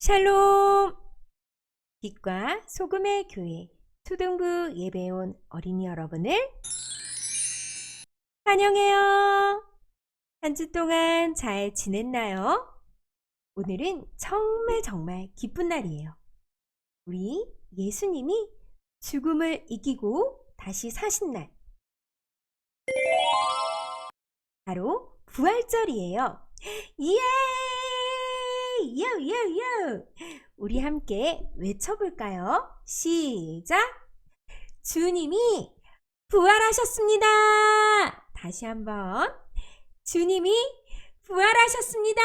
샬롬! 빛과 소금의 교회 초등부 예배에 온 어린이 여러분을 환영해요. 한 주 동안 잘 지냈나요? 오늘은 정말 기쁜 날이에요. 우리 예수님이 죽음을 이기고 다시 사신 날, 바로 부활절이에요. 예! 요요요! 우리 함께 외쳐볼까요? 시작! 주님이 부활하셨습니다. 다시 한번. 주님이 부활하셨습니다.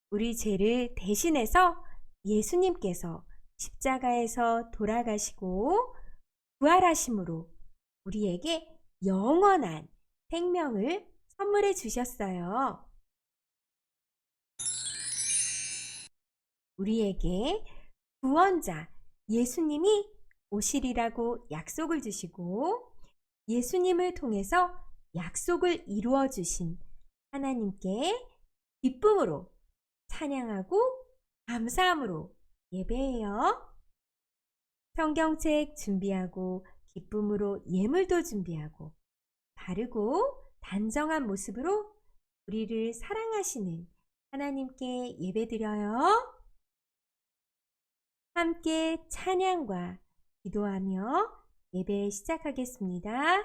우리 죄를 대신해서 예수님께서 십자가에서 돌아가시고 부활하심으로 우리에게 영원한 생명을 선물해 주셨어요. 우리에게 구원자 예수님이 오시리라고 약속을 주시고 예수님을 통해서 약속을 이루어 주신 하나님께 기쁨으로 찬양하고 감사함으로 예배해요. 성경책 준비하고 기쁨으로 예물도 준비하고 바르고 단정한 모습으로 우리를 사랑하시는 하나님께 예배드려요. 함께 찬양과 기도하며 예배 시작하겠습니다.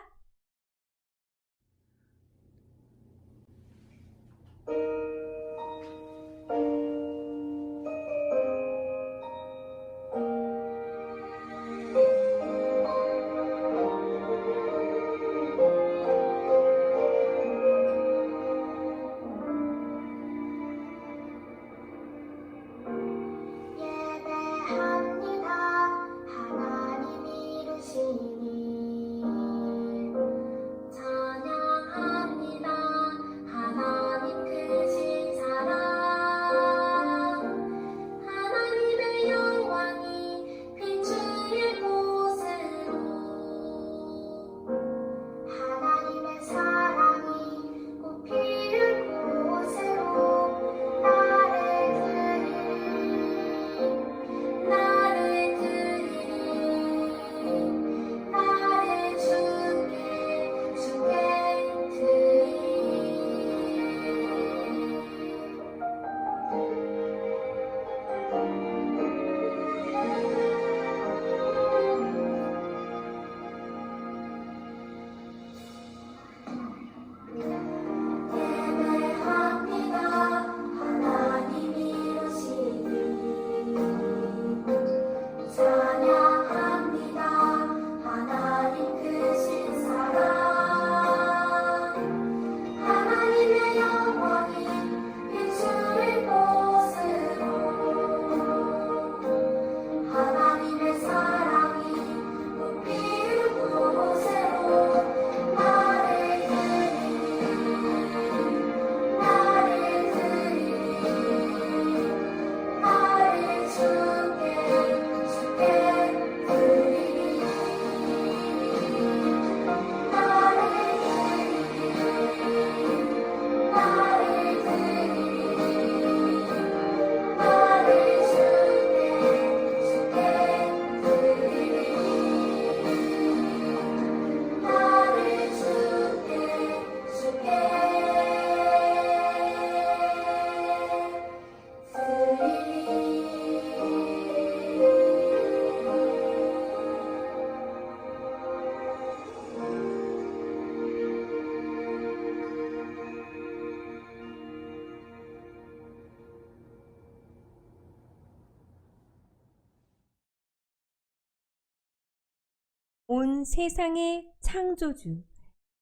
온 세상의 창조주,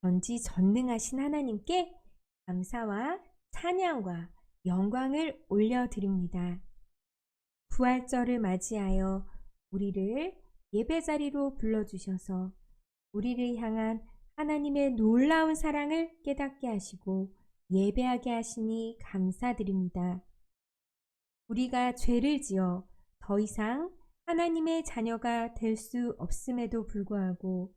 전지전능하신 하나님께 감사와 찬양과 영광을 올려드립니다. 부활절을 맞이하여 우리를 예배자리로 불러주셔서 우리를 향한 하나님의 놀라운 사랑을 깨닫게 하시고 예배하게 하시니 감사드립니다. 우리가 죄를 지어 더 이상 하나님의 자녀가 될 수 없음에도 불구하고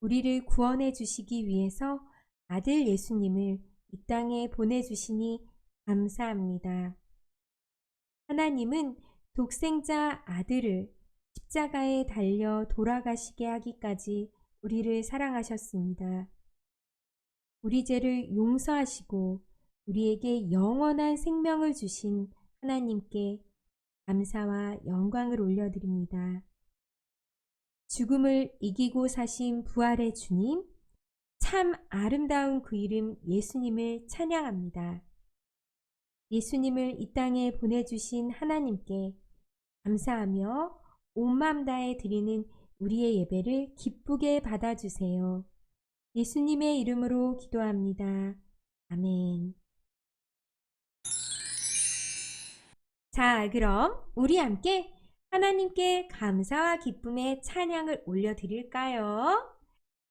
우리를 구원해 주시기 위해서 아들 예수님을 이 땅에 보내주시니 감사합니다. 하나님은 독생자 아들을 십자가에 달려 돌아가시게 하기까지 우리를 사랑하셨습니다. 우리 죄를 용서하시고 우리에게 영원한 생명을 주신 하나님께 감사와 영광을 올려드립니다. 죽음을 이기고 사신 부활의 주님, 참 아름다운 그 이름 예수님을 찬양합니다. 예수님을 이 땅에 보내주신 하나님께 감사하며 온 마음 다해 드리는 우리의 예배를 기쁘게 받아주세요. 예수님의 이름으로 기도합니다. 아멘. 자, 그럼 우리 함께 하나님께 감사와 기쁨의 찬양을 올려드릴까요?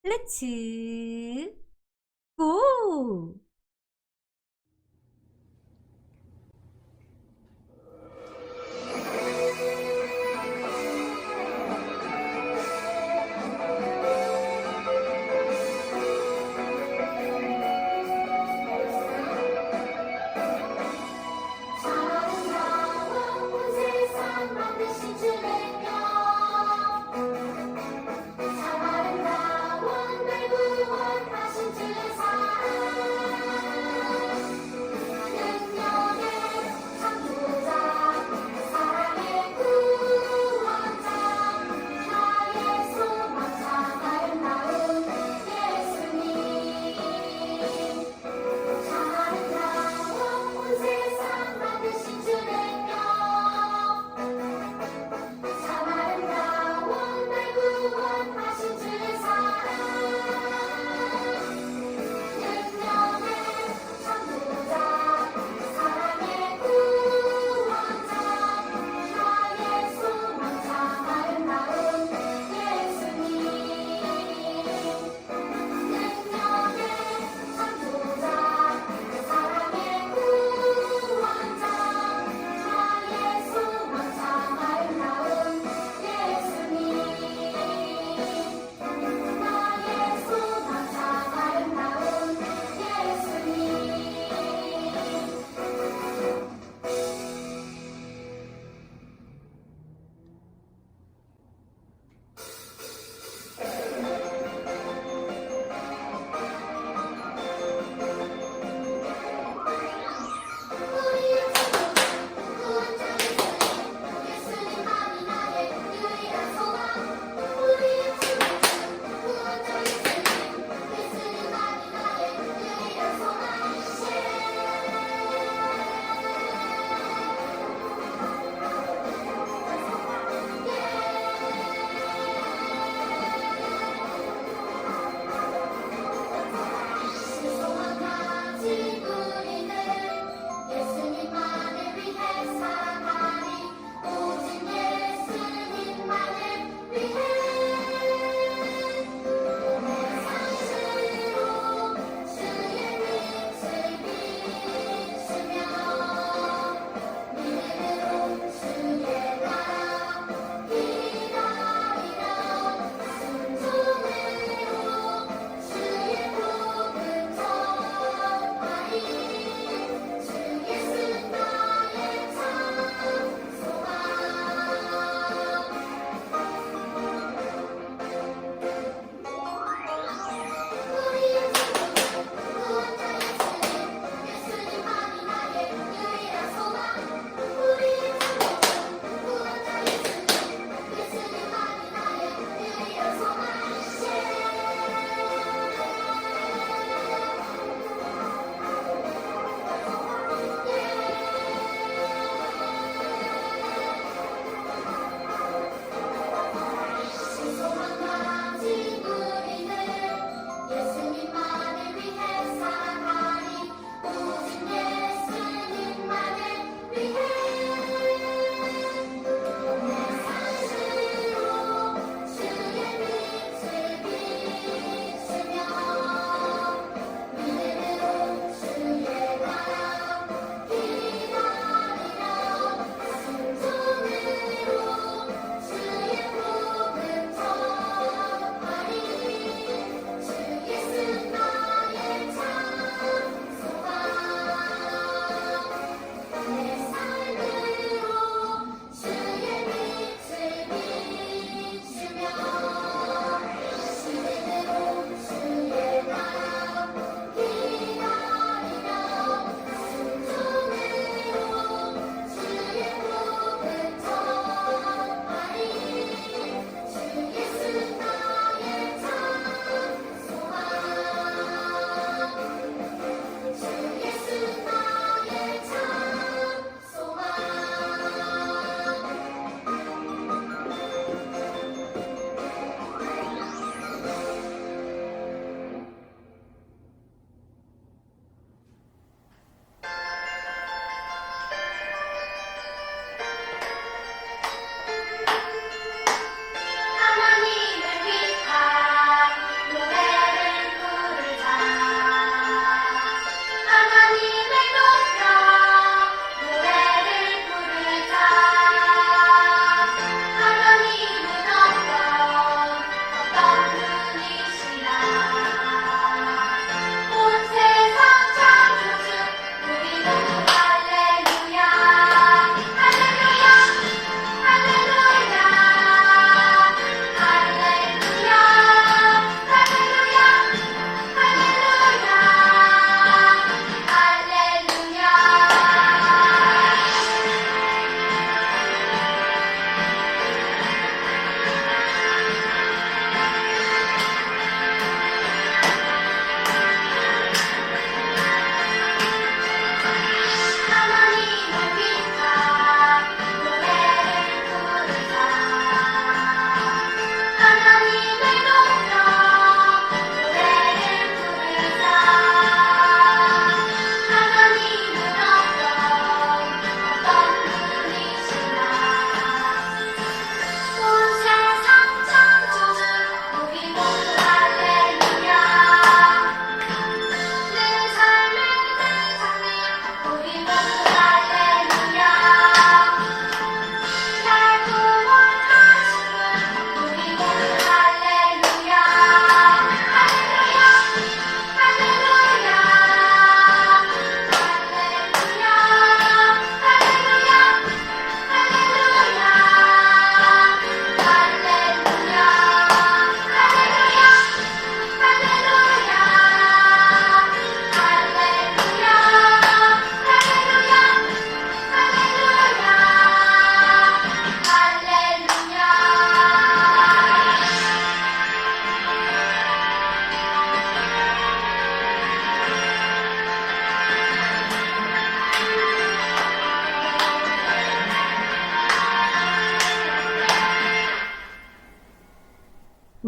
렛츠 고! 참 아름다운 날 구원하신 주의 사랑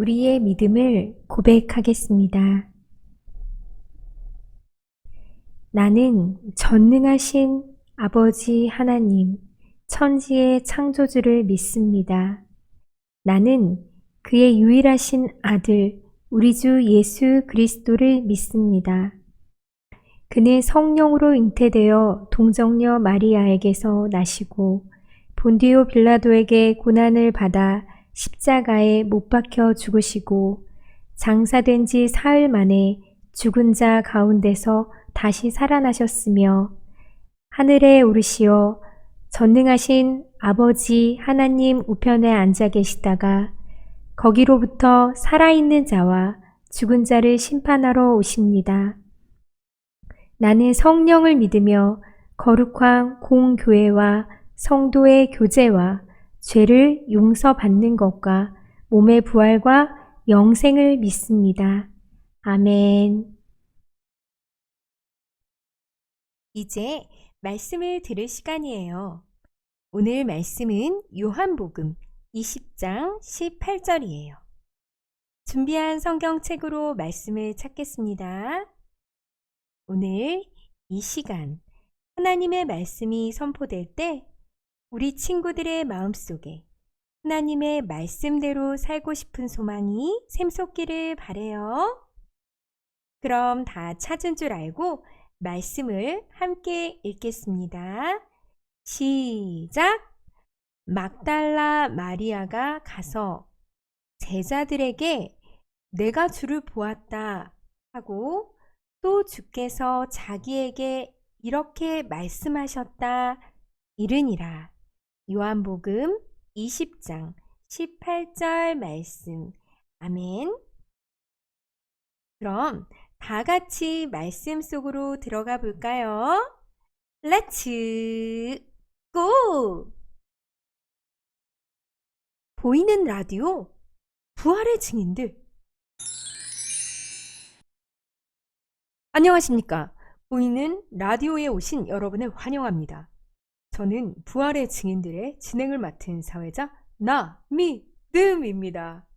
우리의 믿음을 고백하겠습니다. 나는 전능하신 아버지 하나님, 천지의 창조주를 믿습니다. 나는 그의 유일하신 아들, 우리 주 예수 그리스도를 믿습니다. 그는 성령으로 잉태되어 동정녀 마리아에게서 나시고 본디오 빌라도에게 고난을 받아 십자가에 못 박혀 죽으시고 장사된 지 사흘 만에 죽은 자 가운데서 다시 살아나셨으며 하늘에 오르시어 전능하신 아버지 하나님 우편에 앉아 계시다가 거기로부터 살아있는 자와 죽은 자를 심판하러 오십니다. 나는 성령을 믿으며 거룩한 공교회와 성도의 교제와 죄를 용서받는 것과 몸의 부활과 영생을 믿습니다. 아멘. 이제 말씀을 들을 시간이에요. 오늘 말씀은 요한복음 20장 18절이에요. 준비한 성경책으로 말씀을 찾겠습니다. 오늘 이 시간 하나님의 말씀이 선포될 때 우리 친구들의 마음속에 하나님의 말씀대로 살고 싶은 소망이 샘솟기를 바래요. 그럼 다 찾은 줄 알고 말씀을 함께 읽겠습니다. 시작! 막달라 마리아가 가서 제자들에게 내가 주를 보았다 하고 또 주께서 자기에게 이렇게 말씀하셨다 이르니라. 요한복음 20장 18절 말씀. 아멘. 그럼 다 같이 말씀 속으로 들어가 볼까요? 렛츠 고! 보이는 라디오 부활의 증인들. 안녕하십니까? 보이는 라디오에 오신 여러분을 환영합니다. 저는 부활의 증인들의 진행을 맡은 사회자 나미듬입니다.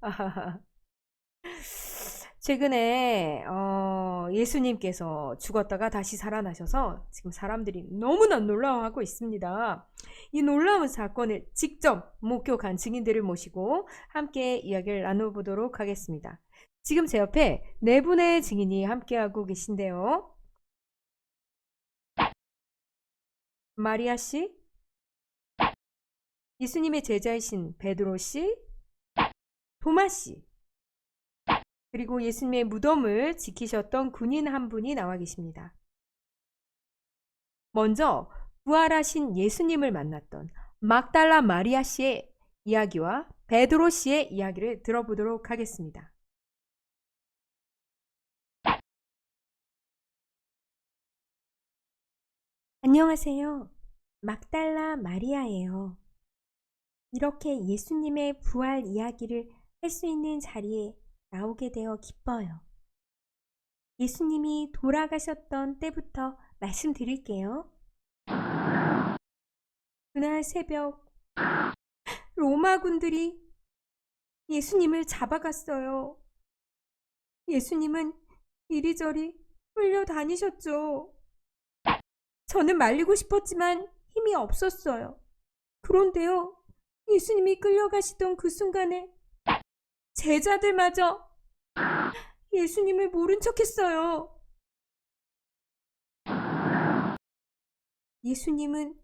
최근에 예수님께서 죽었다가 다시 살아나셔서 지금 사람들이 너무나 놀라워하고 있습니다. 이 놀라운 사건을 직접 목격한 증인들을 모시고 함께 이야기를 나눠보도록 하겠습니다. 지금 제 옆에 네 분의 증인이 함께하고 계신데요. 마리아 씨, 예수님의 제자이신 베드로 씨, 도마 씨, 그리고 예수님의 무덤을 지키셨던 군인 한 분이 나와 계십니다. 먼저 부활하신 예수님을 만났던 막달라 마리아 씨의 이야기와 베드로 씨의 이야기를 들어보도록 하겠습니다. 안녕하세요. 막달라 마리아예요. 이렇게 예수님의 부활 이야기를 할 수 있는 자리에 나오게 되어 기뻐요. 예수님이 돌아가셨던 때부터 말씀드릴게요. 그날 새벽 로마군들이 예수님을 잡아갔어요. 예수님은 이리저리 끌려다니셨죠. 저는 말리고 싶었지만 힘이 없었어요. 그런데요, 예수님이 끌려가시던 그 순간에 제자들마저 예수님을 모른 척했어요. 예수님은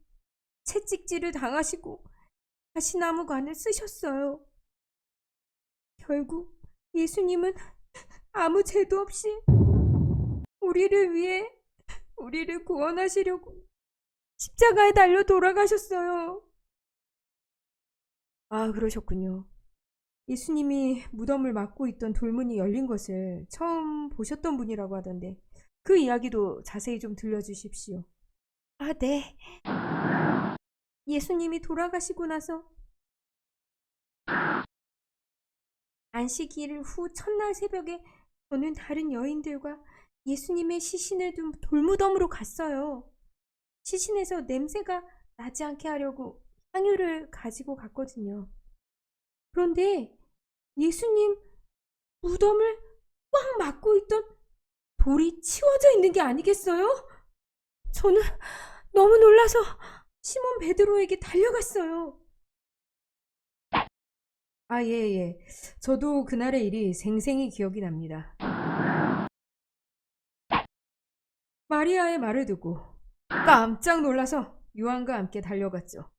채찍질을 당하시고 가시나무관을 쓰셨어요. 결국 예수님은 아무 죄도 없이 우리를 위해 우리를 구원하시려고 십자가에 달려 돌아가셨어요. 아, 그러셨군요. 예수님이 무덤을 막고 있던 돌문이 열린 것을 처음 보셨던 분이라고 하던데 그 이야기도 자세히 좀 들려주십시오. 아, 네. 예수님이 돌아가시고 나서 안식일 후 첫날 새벽에 저는 다른 여인들과 예수님의 시신을 둔 돌무덤으로 갔어요. 시신에서 냄새가 나지 않게 하려고 향유를 가지고 갔거든요. 그런데 예수님 무덤을 꽉 막고 있던 돌이 치워져 있는 게 아니겠어요? 저는 너무 놀라서 시몬 베드로에게 달려갔어요. 아, 예, 예. 저도 그날의 일이 생생히 기억이 납니다. 마리아의 말을 듣고 깜짝 놀라서 요한과 함께 달려갔죠.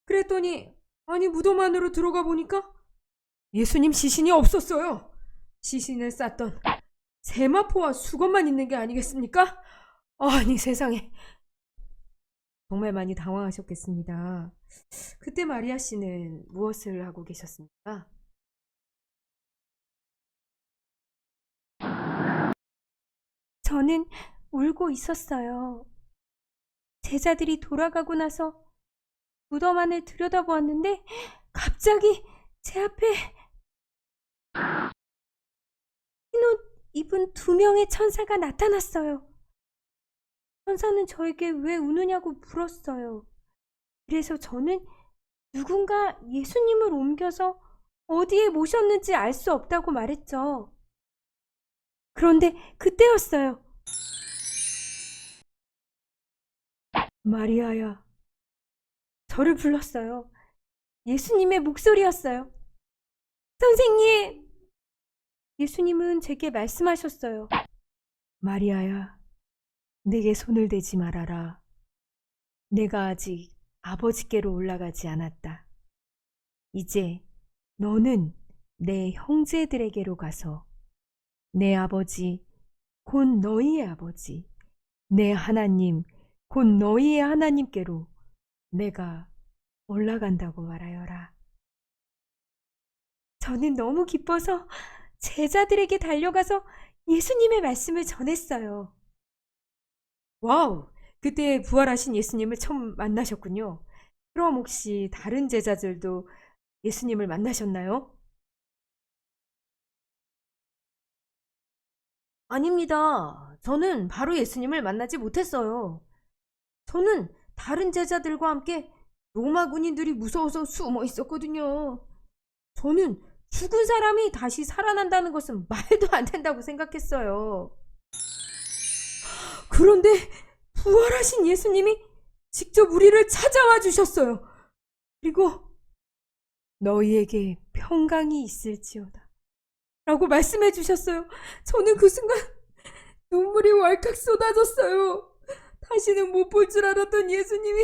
그랬더니 아니 무덤 안으로 들어가 보니까 예수님 시신이 없었어요. 시신을 쌌던 세마포와 수건만 있는 게 아니겠습니까? 아니 세상에. 정말 많이 당황하셨겠습니다. 그때 마리아 씨는 무엇을 하고 계셨습니까? 저는 울고 있었어요. 제자들이 돌아가고 나서 무덤 안을 들여다보았는데 갑자기 제 앞에 흰옷 입은 2명의 천사가 나타났어요. 천사는 저에게 왜 우느냐고 물었어요. 그래서 저는 누군가 예수님을 옮겨서 어디에 모셨는지 알 수 없다고 말했죠. 그런데 그때였어요. 마리아야. 저를 불렀어요. 예수님의 목소리였어요. 선생님! 예수님은 제게 말씀하셨어요. 마리아야, 내게 손을 대지 말아라. 내가 아직 아버지께로 올라가지 않았다. 이제 너는 내 형제들에게로 가서 내 아버지, 곧 너희의 아버지, 내 하나님, 곧 너희의 하나님께로 내가 올라간다고 말하여라. 저는 너무 기뻐서 제자들에게 달려가서 예수님의 말씀을 전했어요. 와우! 그때 부활하신 예수님을 처음 만나셨군요. 그럼 혹시 다른 제자들도 예수님을 만나셨나요? 아닙니다. 저는 바로 예수님을 만나지 못했어요. 저는 다른 제자들과 함께 로마 군인들이 무서워서 숨어 있었거든요. 저는 죽은 사람이 다시 살아난다는 것은 말도 안 된다고 생각했어요. 그런데 부활하신 예수님이 직접 우리를 찾아와 주셨어요. 그리고 너희에게 평강이 있을지어다 라고 말씀해 주셨어요. 저는 그 순간 눈물이 왈칵 쏟아졌어요. 다시는 못 볼 줄 알았던 예수님이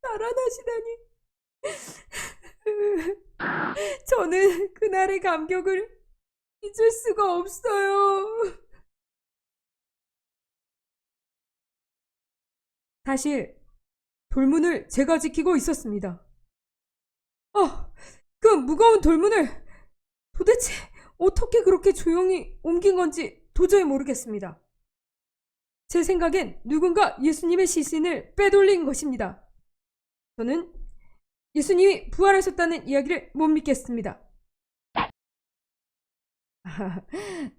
살아나시다니. 저는 그날의 감격을 잊을 수가 없어요. 사실 돌문을 제가 지키고 있었습니다. 그 무거운 돌문을 도대체 어떻게 그렇게 조용히 옮긴 건지 도저히 모르겠습니다. 제 생각엔 누군가 예수님의 시신을 빼돌린 것입니다. 저는 예수님이 부활하셨다는 이야기를 못 믿겠습니다.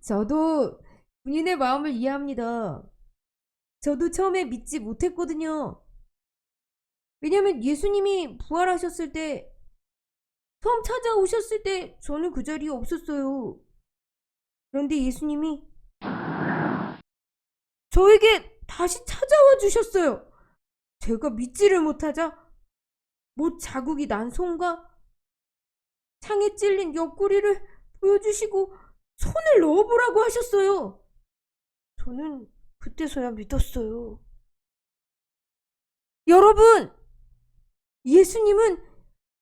저도 군인의 마음을 이해합니다. 저도 처음에 믿지 못했거든요. 왜냐면 예수님이 부활하셨을 때, 처음 찾아오셨을 때 저는 그 자리에 없었어요. 그런데 예수님이 저에게 다시 찾아와 주셨어요. 제가 믿지를 못하자 못 자국이 난 손과 창에 찔린 옆구리를 보여주시고 손을 넣어보라고 하셨어요. 저는 그때서야 믿었어요. 여러분, 예수님은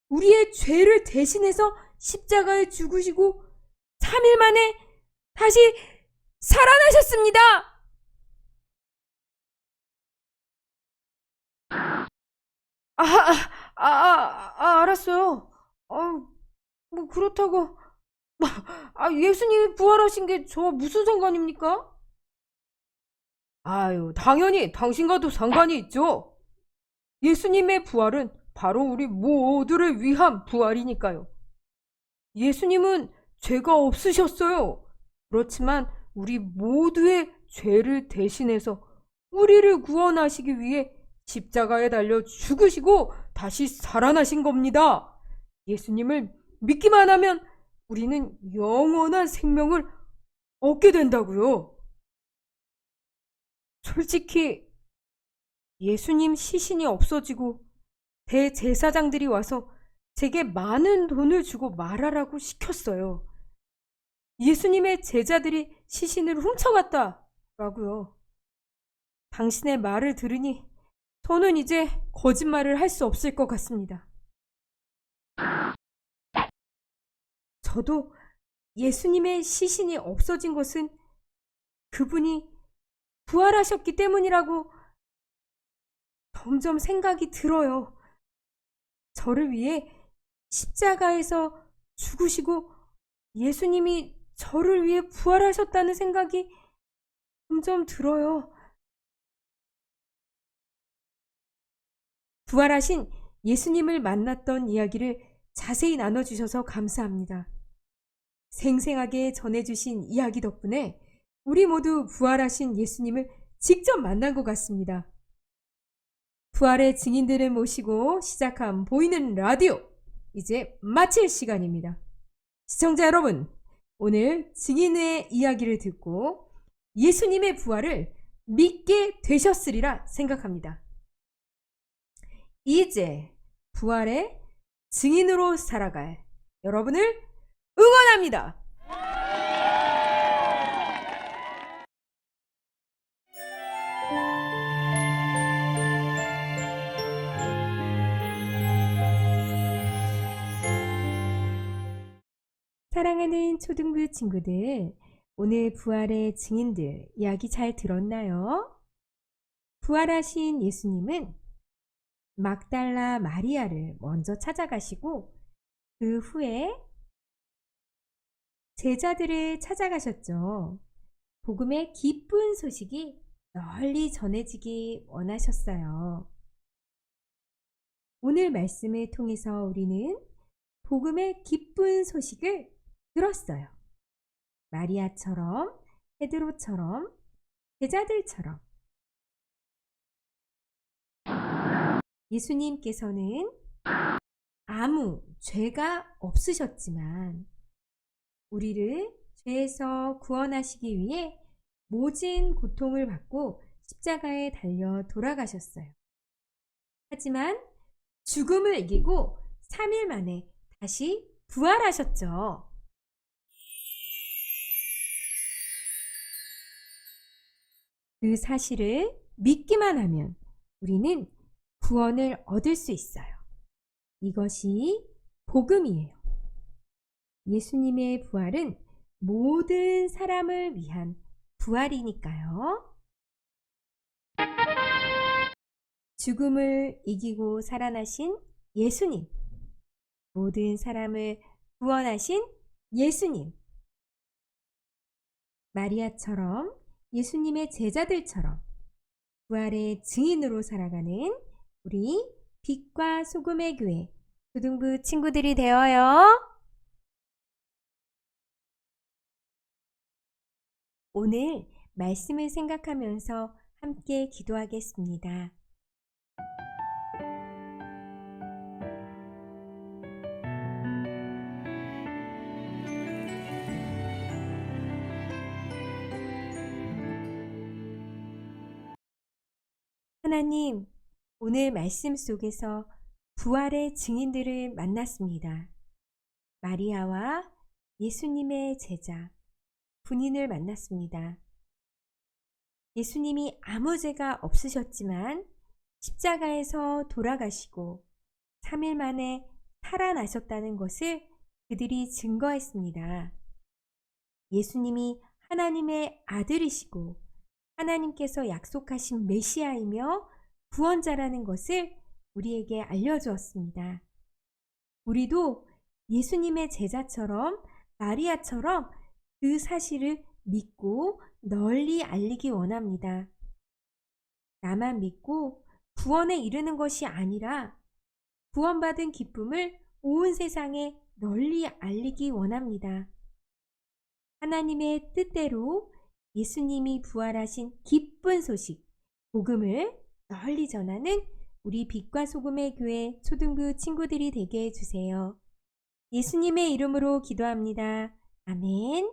우리의 죄를 대신해서 십자가에 죽으시고 3일 만에 다시 살아나셨습니다. 알았어요. 뭐 그렇다고 예수님이 부활하신 게 저와 무슨 상관입니까? 아유, 당연히 당신과도 상관이 있죠. 예수님의 부활은 바로 우리 모두를 위한 부활이니까요. 예수님은 죄가 없으셨어요. 그렇지만 우리 모두의 죄를 대신해서 우리를 구원하시기 위해 십자가에 달려 죽으시고 다시 살아나신 겁니다. 예수님을 믿기만 하면 우리는 영원한 생명을 얻게 된다고요. 솔직히 예수님 시신이 없어지고 대제사장들이 와서 제게 많은 돈을 주고 말하라고 시켰어요. 예수님의 제자들이 시신을 훔쳐갔다라고요. 당신의 말을 들으니 저는 이제 거짓말을 할 수 없을 것 같습니다. 저도 예수님의 시신이 없어진 것은 그분이 부활하셨기 때문이라고 점점 생각이 들어요. 저를 위해 십자가에서 죽으시고 예수님이 저를 위해 부활하셨다는 생각이 점점 들어요. 부활하신 예수님을 만났던 이야기를 자세히 나눠주셔서 감사합니다. 생생하게 전해주신 이야기 덕분에 우리 모두 부활하신 예수님을 직접 만난 것 같습니다. 부활의 증인들을 모시고 시작한 보이는 라디오, 이제 마칠 시간입니다. 시청자 여러분, 오늘 증인의 이야기를 듣고 예수님의 부활을 믿게 되셨으리라 생각합니다. 이제 부활의 증인으로 살아갈 여러분을 응원합니다. 사랑하는 초등부 친구들, 오늘 부활의 증인들 이야기 잘 들었나요? 부활하신 예수님은 막달라 마리아를 먼저 찾아가시고 그 후에 제자들을 찾아가셨죠. 복음의 기쁜 소식이 널리 전해지기 원하셨어요. 오늘 말씀을 통해서 우리는 복음의 기쁜 소식을 들었어요. 마리아처럼, 베드로처럼, 제자들처럼. 예수님께서는 아무 죄가 없으셨지만 우리를 죄에서 구원하시기 위해 모진 고통을 받고 십자가에 달려 돌아가셨어요. 하지만 죽음을 이기고 3일 만에 다시 부활하셨죠. 그 사실을 믿기만 하면 우리는 구원을 얻을 수 있어요. 이것이 복음이에요. 예수님의 부활은 모든 사람을 위한 부활이니까요. 죽음을 이기고 살아나신 예수님, 모든 사람을 구원하신 예수님, 마리아처럼 예수님의 제자들처럼 부활의 증인으로 살아가는 우리 빛과 소금의 교회 초등부 친구들이 되어요. 오늘 말씀을 생각하면서 함께 기도하겠습니다. 하나님, 오늘 말씀 속에서 부활의 증인들을 만났습니다. 마리아와 예수님의 제자, 군인을 만났습니다. 예수님이 아무 죄가 없으셨지만 십자가에서 돌아가시고 3일 만에 살아나셨다는 것을 그들이 증거했습니다. 예수님이 하나님의 아들이시고 하나님께서 약속하신 메시아이며 구원자라는 것을 우리에게 알려주었습니다. 우리도 예수님의 제자처럼 마리아처럼 그 사실을 믿고 널리 알리기 원합니다. 나만 믿고 구원에 이르는 것이 아니라 구원받은 기쁨을 온 세상에 널리 알리기 원합니다. 하나님의 뜻대로 예수님이 부활하신 기쁜 소식, 복음을 널리 전하는 우리 빛과 소금의 교회 초등부 친구들이 되게 해주세요. 예수님의 이름으로 기도합니다. 아멘.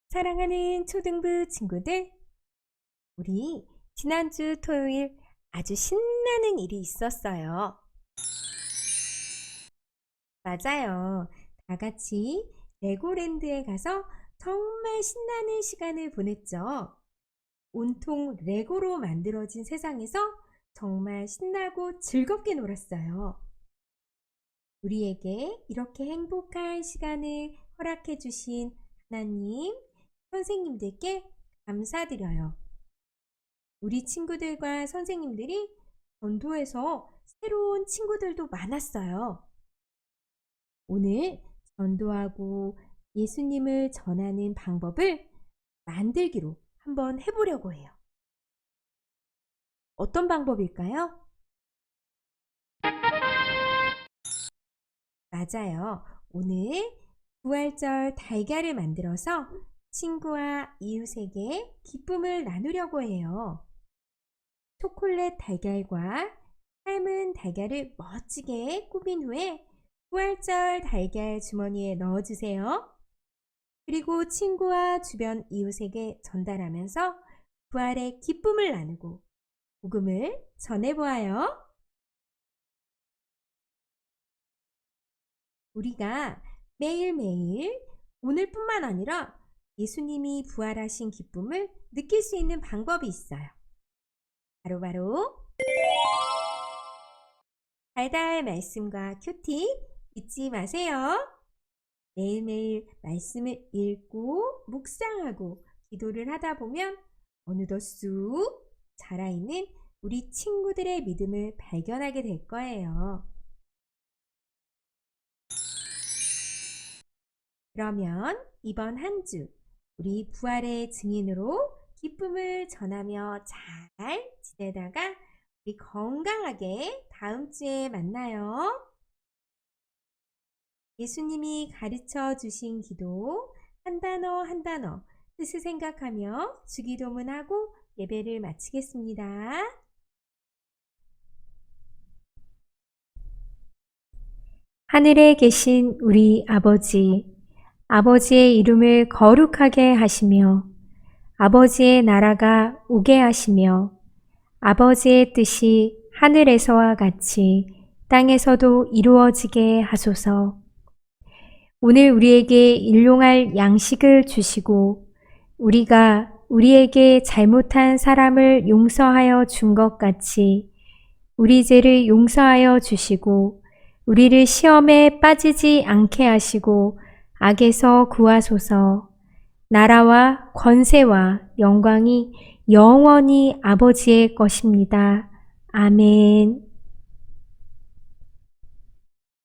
사랑하는 초등부 친구들, 우리 지난주 토요일 아주 신나는 일이 있었어요. 맞아요. 다 같이 레고랜드에 가서 정말 신나는 시간을 보냈죠. 온통 레고로 만들어진 세상에서 정말 신나고 즐겁게 놀았어요. 우리에게 이렇게 행복한 시간을 허락해 주신 하나님, 선생님들께 감사드려요. 우리 친구들과 선생님들이 전도에서 새로운 친구들도 많았어요. 오늘 전도하고 예수님을 전하는 방법을 만들기로 한번 해보려고 해요. 어떤 방법일까요? 맞아요. 오늘 부활절 달걀을 만들어서 친구와 이웃에게 기쁨을 나누려고 해요. 초콜릿 달걀과 삶은 달걀을 멋지게 꾸민 후에 부활절 달걀 주머니에 넣어주세요. 그리고 친구와 주변 이웃에게 전달하면서 부활의 기쁨을 나누고 복음을 전해보아요. 우리가 매일매일 오늘뿐만 아니라 예수님이 부활하신 기쁨을 느낄 수 있는 방법이 있어요. 바로 달달 말씀과 큐티 잊지 마세요. 매일매일 말씀을 읽고 묵상하고 기도를 하다 보면 어느덧 쑥 자라있는 우리 친구들의 믿음을 발견하게 될 거예요. 그러면 이번 한 주 우리 부활의 증인으로 기쁨을 전하며 잘 지내다가 우리 건강하게 다음 주에 만나요. 예수님이 가르쳐 주신 기도 한 단어 한 단어 뜻을 생각하며 주기도문하고 예배를 마치겠습니다. 하늘에 계신 우리 아버지, 아버지의 이름을 거룩하게 하시며 아버지의 나라가 오게 하시며 아버지의 뜻이 하늘에서와 같이 땅에서도 이루어지게 하소서. 오늘 우리에게 일용할 양식을 주시고 우리가 우리에게 잘못한 사람을 용서하여 준 것 같이 우리 죄를 용서하여 주시고 우리를 시험에 빠지지 않게 하시고 악에서 구하소서. 나라와 권세와 영광이 영원히 아버지의 것입니다. 아멘.